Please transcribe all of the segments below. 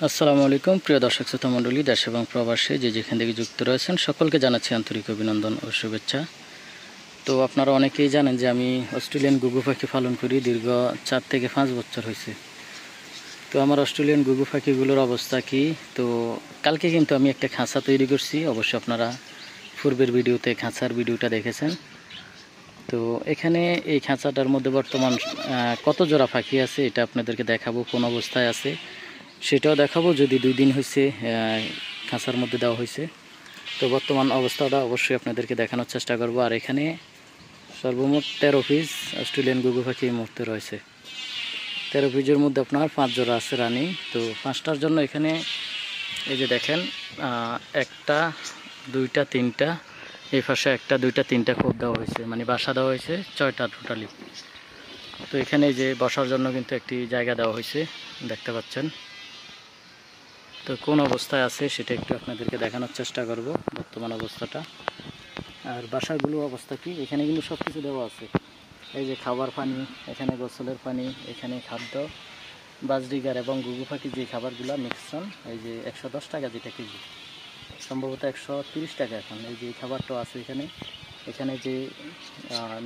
আসসালামু আলাইকুম প্রিয় দর্শক শ্রোতা মণ্ডলী, দেশ এবং প্রবাসে যে যেখান থেকে যুক্ত রয়েছেন সকলকে জানাচ্ছি আন্তরিক অভিনন্দন ও শুভেচ্ছা। তো আপনারা অনেকেই জানেন যে আমি অস্ট্রেলিয়ান ঘুঘু পাখি পালন করি দীর্ঘ 4 থেকে 5 বছর হয়েছে। তো আমার অস্ট্রেলিয়ান ঘুঘু পাখিগুলোর অবস্থা কি, তো কালকে কিন্তু আমি একটা খাঁচা তৈরি করছি। অবশ্যই আপনারা পূর্বের ভিডিওতে খাঁচার ভিডিওটা দেখেছেন। তো এখানে এই খাঁচাটার মধ্যে বর্তমান কত জোড়া পাখি আছে এটা আপনাদেরকে দেখাবো, কোন অবস্থায় আছে সেটাও দেখাবো। যদি 2 দিন হয়েছে খাঁচার মধ্যে দেওয়া হয়েছে, তো বর্তমান অবস্থাটা অবশ্যই আপনাদেরকে দেখানোর চেষ্টা করব। আর এখানে সর্বমোট 13 পিস অস্ট্রেলিয়ান ঘুঘু পাখি এই মুহূর্তে রয়েছে। 13 পিসের মধ্যে আপনার 5 জোড়া আছে রানি। তো 5টার জন্য এখানে এই যে দেখেন, একটা, দুইটা, তিনটা, এই পাশে একটা, দুইটা, তিনটা খোপ দেওয়া হয়েছে, মানে বাসা দেওয়া হয়েছে 6টা টোটালি। তো এখানে যে বসার জন্য কিন্তু একটি জায়গা দেওয়া হয়েছে, দেখতে পাচ্ছেন। তো কোন অবস্থায় আছে সেটা একটু আপনাদেরকে দেখানোর চেষ্টা করব, বর্তমান অবস্থাটা। আর বাসাগুলো অবস্থা কি, এখানে কিন্তু সব কিছু দেওয়া আছে। এই যে খাবার পানি, এখানে গোসলের পানি, এখানে খাদ্য, বাজরিগার এবং ঘুঘু পাখি যে খাবারগুলো মিক্সন, এই যে 110 টাকা যেটা কেজি, সম্ভবত 130 টাকা এখন। এই যে খাবারটাও আছে এখানে। এখানে যে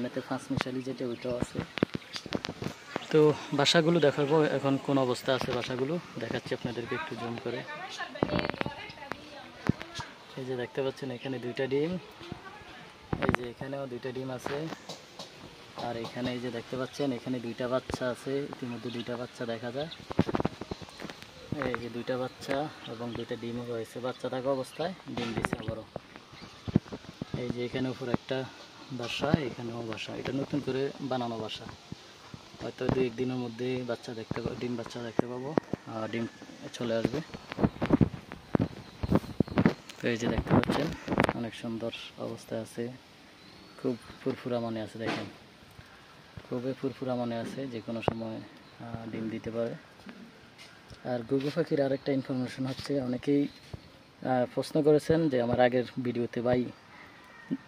মেতে 5 মিশালি যেটা ওইটাও আছে। তো বাসাগুলো দেখাবো এখন কোন অবস্থা আছে, বাসাগুলো দেখাচ্ছি আপনাদেরকে একটু জুম করে। এই যে দেখতে পাচ্ছেন এখানে 2টা ডিম, এই যে এখানেও 2টা ডিম আছে। আর এখানে এই যে দেখতে পাচ্ছেন এখানে 2টা বাচ্চা আছে, ইতিমধ্যে 2টা বাচ্চা দেখা যায়। এই যে 2টা বাচ্চা এবং 2টা ডিমও রয়েছে, বাচ্চা থাকা অবস্থায় ডিম দিচ্ছে আবারও। এই যে এখানে উপর একটা বাসা, এখানেও বাসা, এটা নতুন করে বানানো বাসা। হয়তো 2-1 দিনের মধ্যে বাচ্চা দেখতে পাবো, ডিম বাচ্চা দেখতে পাবো, ডিম চলে আসবে। তো এই যে দেখতে পাচ্ছেন অনেক সুন্দর অবস্থায় আছে, খুব ফুরফুরা মনে আছে, দেখেন খুবই ফুরফুরা মনে আছে, যে কোনো সময় ডিম দিতে পারে। আর ঘুঘু পাখির আরেকটা ইনফরমেশন হচ্ছে, অনেকেই প্রশ্ন করেছেন যে আমার আগের ভিডিওতে, ভাই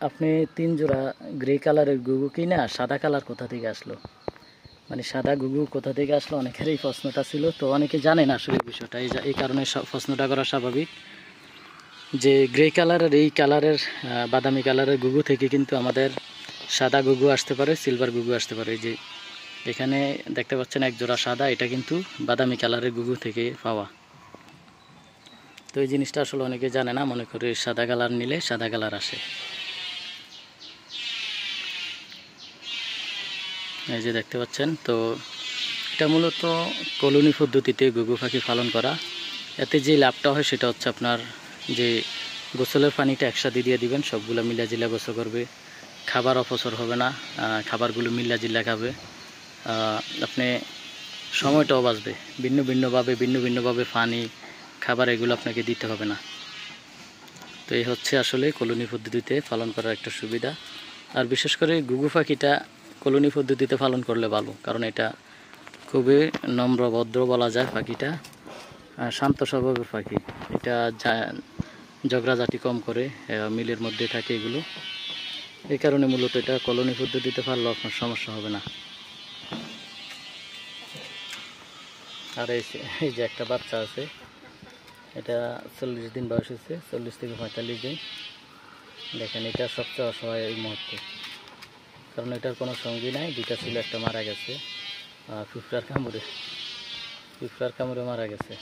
আপনি 3 জোড়া গ্রে কালারের ঘুঘু কিনা সাদা কালার কোথা থেকে আসলো, মানে সাদা ঘুঘু কোথা থেকে আসলো, অনেকের এই প্রশ্নটা ছিল। তো অনেকে জানেন আসলে বিষয়টা, এই কারণে প্রশ্নটা করা স্বাভাবিক, যে গ্রে কালারের এই কালারের বাদামি কালারের ঘুঘু থেকে কিন্তু আমাদের সাদা ঘুঘু আসতে পারে, সিলভার ঘুঘু আসতে পারে। এই যে এখানে দেখতে পাচ্ছেন এক জোড়া সাদা, এটা কিন্তু বাদামি কালারের ঘুঘু থেকে পাওয়া। তো এই জিনিসটা আসলে অনেকে জানে না, মনে করে সাদা কালার নিলে সাদা কালার আসে। এই যে দেখতে পাচ্ছেন, তো এটা মূলত কলোনি পদ্ধতিতে ঘুঘু পাখি পালন করা। এতে যে লাভটা হয় সেটা হচ্ছে আপনার যে গোসলের পানিটা একসাথে দিয়ে দিবেন, সবগুলো মিলা জিলা গোসল করবে, খাবার অপচয় হবে না, খাবারগুলো মিলা জিলা খাবে, আপনি সময়টাও বাঁচবে। ভিন্ন ভিন্নভাবে পানি, খাবার এগুলো আপনাকে দিতে হবে না। তো এই হচ্ছে আসলে কলোনি পদ্ধতিতে পালন করার একটা সুবিধা। আর বিশেষ করে ঘুঘু পাখিটা কলোনি পদ্ধতিতে পালন করলে ভালো, কারণ এটা খুবই নম্র ভদ্র বলা যায়। পাখিটা শান্ত স্বভাবের পাখি, এটা ঝগড়াঝাটি কম করে, মিলের মধ্যে থাকে এগুলো। এই কারণে মূলত এটা কলোনি পদ্ধতিতে পারলে আপনার সমস্যা হবে না। আর এই যে একটা বাচ্চা আছে, এটা 40 দিন বয়স হয়েছে, 40 থেকে 45 দিন। দেখেন এটা সবচেয়ে অসহায় এই মুহূর্তে, কারণ এটার কোনো সঙ্গী নাই। 2টা ছিল, একটা মারা গেছে, পিঁপড়ার কামড়ে মারা গেছে।